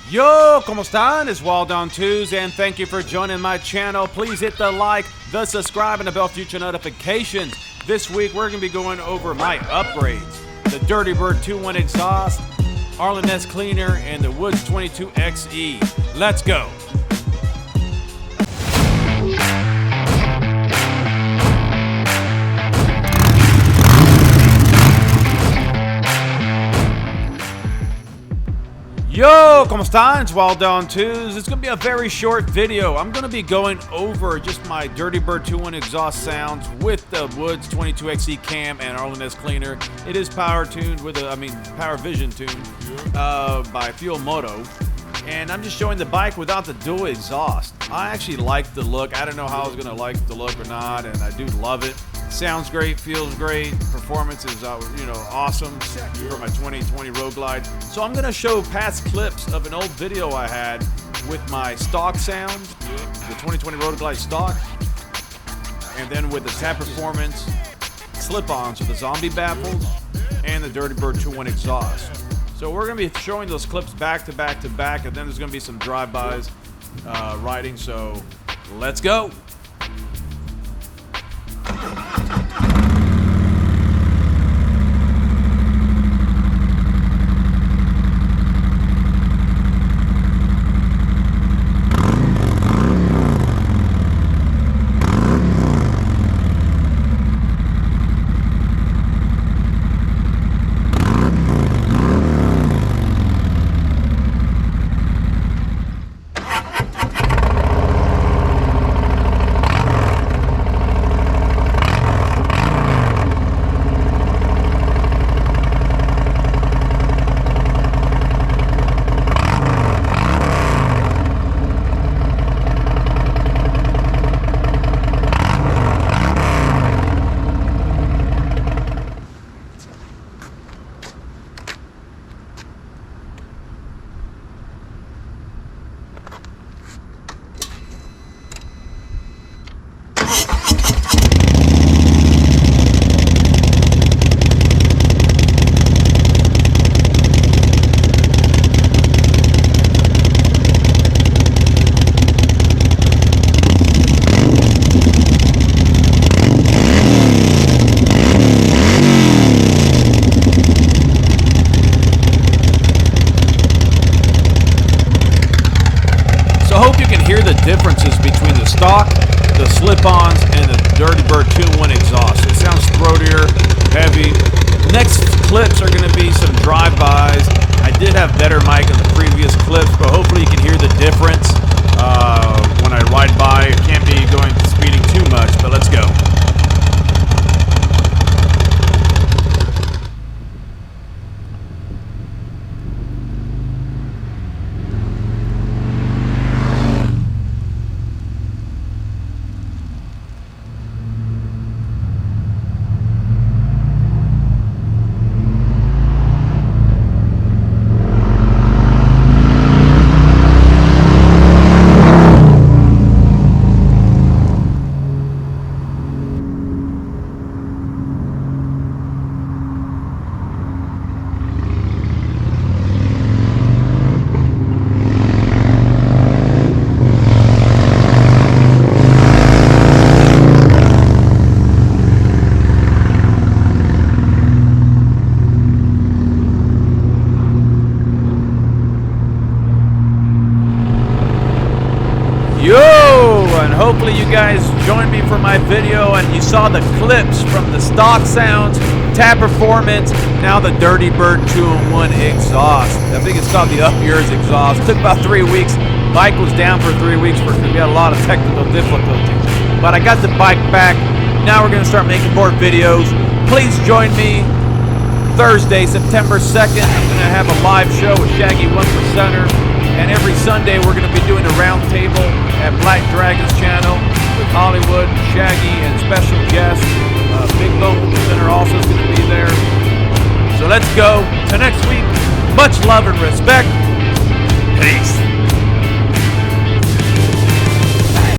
Yo, ¿cómo están? It's Wild on Twos, and thank you for joining my channel. Please hit the like, the subscribe, and the bell for future notifications. This week, we're going to be going over my upgrades. The Dirty Bird 2.1 exhaust, Arlen S cleaner, and the Woods 22 XE. Let's go. Yo, ¿cómo están? It's Wild on Twos. It's going to be a very short video. I'm going to be going over just my Dirty Bird 2.1 exhaust sounds with the Woods 22 XE cam and Arlen S cleaner. It is power tuned with power vision tuned by Fuel Moto. And I'm just showing the bike without the dual exhaust. I actually like the look. I don't know how I was going to like the look or not, and I do love it. Sounds great, feels great, performance is awesome for my 2020 Road Glide. So I'm gonna show past clips of an old video I had with my stock sound, the 2020 Road Glide stock, and then with the Tab Performance slip-ons with the zombie baffles and the Dirty Bird 2.1 exhaust. So we're gonna be showing those clips back to back to back, and then there's gonna be some drive-bys riding. So let's go. Hear the differences between the stock, the slip-ons, and the Dirty Bird 2.1 exhaust. It sounds throatier, heavy. Next clips are going to be some drive-bys. I did have better mic in the previous clips, but hopefully you can hear the difference when I ride by. It can't be going speeding too much, but let's go. And hopefully you guys joined me for my video and you saw the clips from the stock sounds, Tab Performance, now the Dirty Bird 2.1 exhaust. I think it's called the Up Yours exhaust. It took about 3 weeks. Bike was down for 3 weeks because we had a lot of technical difficulties. But I got the bike back. Now we're going to start making more videos. Please join me Thursday, September 2nd. I'm going to have a live show with Shaggy 1%er. And every Sunday we're going to be doing a round table at Black Dragon's channel with Hollywood, Shaggy, and special guests. Big Local Center also is going to be there. So let's go to next week. Much love and respect. Peace.